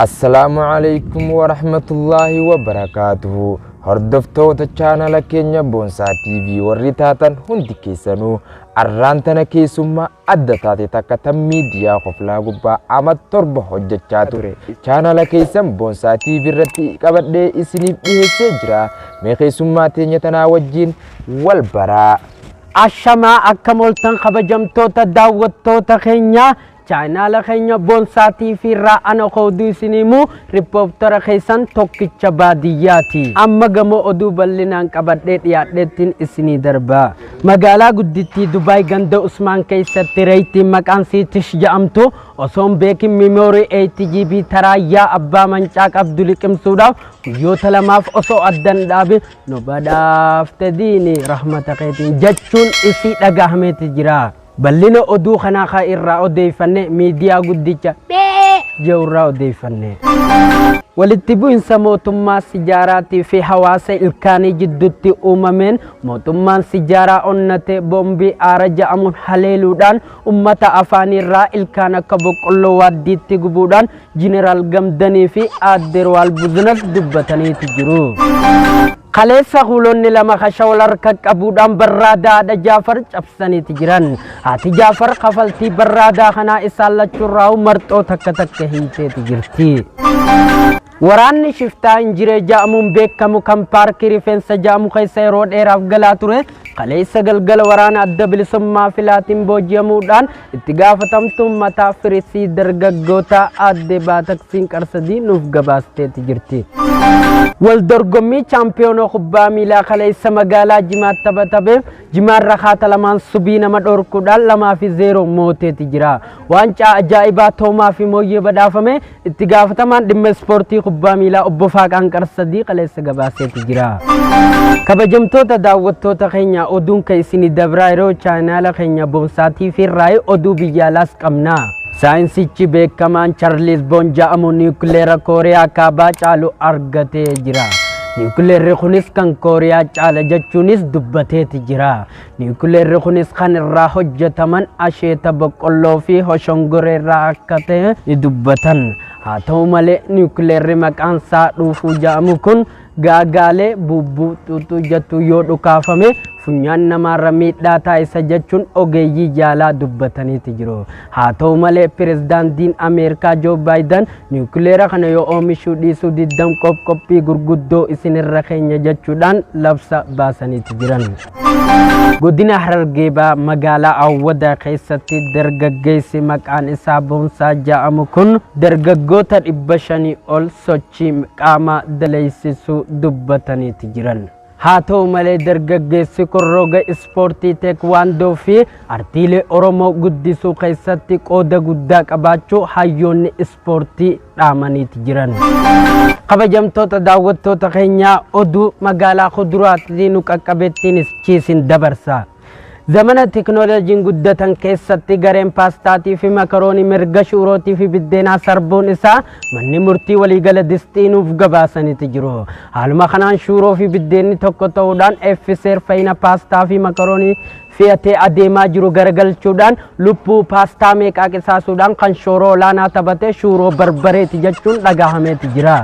Assalamu alaikum wa rahmatullahi wa barakatuhu. Hordoftoota chaanala keenya Boonsaa TV warri taatan hundi keessanuu arraantana keessummaa adda taate takka tan miidiyaa qoflaa gubbaa ama torba hojjechaa ture. Chaanala keessan Boonsaa TV irratti qabadhee isiniif dhiyeessee jira. Mee keessummaa teenya tanaa wajjin wal baraa. Ashamaa akka moltan kabajamtoota daawwattoota keenya chaanala keenya Boonsaa TV irraa ana qooduu isiniimu riippoortara keessan tokkicha baadiyyaati. Amma gamoo oduu bal'inaan qabadhee dhiyaadheettiin isinii darba. Magaalaa guddittii Dubaay ganda Usmaan keessatti reeytiin maqaan siitish jedhamtu osoon beekin miimoorii 8GB taraayyaa abbaa mancaa qabdu liqimsuudhaaf guyyoota lamaaf osoo addan dhaabe nu badhaafte diini rahmata keetiin jechuun isii dhagahameeti jira. Bal'ina oduu kanaa irraa odeeffanne miidiyaa guddicha jeurraa odeeffanne. Walitti bu'insa mootummaa sijaaraatii fi hawaasa ilkaanii jidduutti uumameen mootummaan sijaaraa onnate boombii aara ja'amuun haleeluudhaan ummata afaanirraa ilkaan akka boqqolloo waaddiitti gubuudhaan Jeneraal Gamdanii fi Adderwaal Buzunas dubbataniiti jiru. Kaleessa hulonni lama khashawal harka qabuudhaan barraadaa haadha Jaafar cabsaniiti jiran. Haati Jaafar kafaltii barraadaa kanaa isaan lachuurraa marxoo takka hiiteeti jirti. Waraanni shiftaa injiree ja'amuun beekamu kan paarkii rifeensa ja'amu keessa yeroo dheeraaf galaa ture kaleessa galgala waraana adda bilisummaa filaatiin booji'amuudhaan itti gaafatamtuun mataa firisii dargaggoota aadde Baataksiin Qarsadii nuuf gabaasteeti jirti. Wal dorgommii chaampiyoonoo kubbaa miilaa kaleessa magaalaa Jimaat taphatameef Jimaan Rakhaata lamaan subii nama dhorkuudhaan 2-0 mooteeti jira. Waancaa ajaa'ibaa Toomaa fi Mooyyee badhaafame itti gaafatamaan dhimma ispoortii kubbaa miilaa obbo Faaqaan Qarsadii kaleessa gabaaseeti jira. Kabajamtoota daawwattoota keenya oduun kan isinii dabraa yeroo chaanaala keenya Boonsaa TV irraa oduu biyyaalaas qabna. Saayinsichi beekamaan Charles Boon jedhamu niwukileera Kooriyaa kaabaa caalu argatee jira. Niwukileerri kunis kan Kooriyaa caala jechuunis dubbateeti jira. Niwukileerri kunis kan irraa hojjetaman asheeta boqqolloo fi hoshongoree irraa akka ta'e ni dubbatan. Haa ta'u malee niwukileerri maqaan isaa dhuufuu jedhamu kun gaagaalee bubbuu xuuxuu jettu yoo dhukaafame funyaan namaarra miidhaa taasisa jechuun ogeeyyii jaalaa dubbataniiti jiru. Haa ta'u malee pirezidaantiin Ameerikaa Joo Baayiden niwukileera kana yoo oomishuu dhiisuu diddan qophii gurguddoo isinirra keenya jechuudhaan labsa baasaniiti jiran. Godina Harargee magaalaa Awwadaa keessatti dargaggeessi maqaan isaa Boonsaa jedhamu kun dargaggoota 500 ol sochii qaamaa daleessisuu dubbataniiti jiran. Haa ta'u malee dargaggeessi kun roga ispoortii teekwaandoo fi artiilee Oromoo guddisuu keessatti qooda guddaa qabaachuu hayyoonni ispoortii dhaamaniiti jiran. Kabajamtoota daawwattoota keenyaa oduu magaalaa Kuduraatii nu qaqqabettiinis ciisin dabarsa. Zamana teknooloojiin guddatan keessatti gareen paastaatii fi makaroonii mirga shuurootii fi biddeenaa sarbuun isaa manni murtii waliigala distiinuuf gabaasaniiti jiru. Haaluma kanaan shuuroo fi biddeenni tokko ta'uudhaan effiseer fayyina paastaa fi makaroonii fe'atee adeemaa jiru garagalchuudhaan lubbuu paastaa meeqaa qisaasuudhaan kan shooroo olaanaa taphate shuuroo barbareeti jechuun dhagahameeti jira.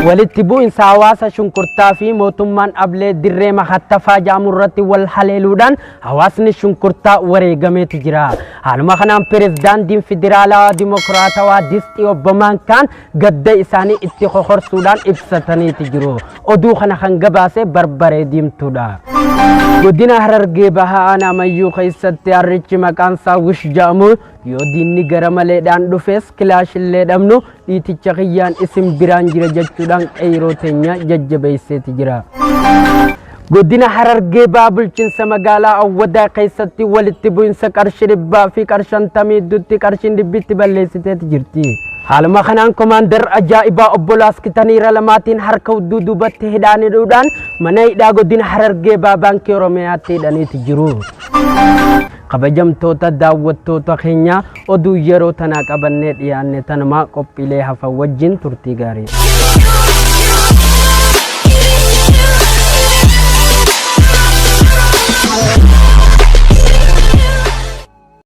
Walitti bu'insa hawaasa shunkurtaa fi mootummaan ablee dirree mahattafaa jedhamu irratti wal haleeluudhaan hawaasni shunkurtaa wareegameeti jira. Haaluma kanaan pirezidaantiin federaalawaa dimokiraatawaa distii obbo Maankaan gadda isaanii itti kokorsuudhaan ibsataniiti jiru. Oduu kana kan gabaase barbaree diimtuudha. Godina Harargee bahaa aanaa Mayyuu keessatti harrichi maqaan isaa Wish jedhamu yoo diinni gara maleedhaan dhufes kilaashillee dhabnu dhiiticha kiyyaan isin biraan jira jechuudhaan qeyroo teenya jajjabeesseeti jira. Godina Harargee bahaa bulchiinsa magaalaa Awwadaa keessatti walitti bu'insa qarshii 100 fi qarshii 50 qarshiin 100 balleessiteeti jirti. Haaluma kanaan komaandar ajaa'ibaa obbo Laaskitaniira lamaatiin harka hudduu duubatti hidhaaniidhaan mana hidhaa godina Harargee bahaa baankii Oromiyaatti hidhaniiti jiru. Kabajamtoota daawwattoota keenya oduu yeroo tanaa qabannee dhiyaanne tanumaa qophiilee hafan wajjin turtii gaarii.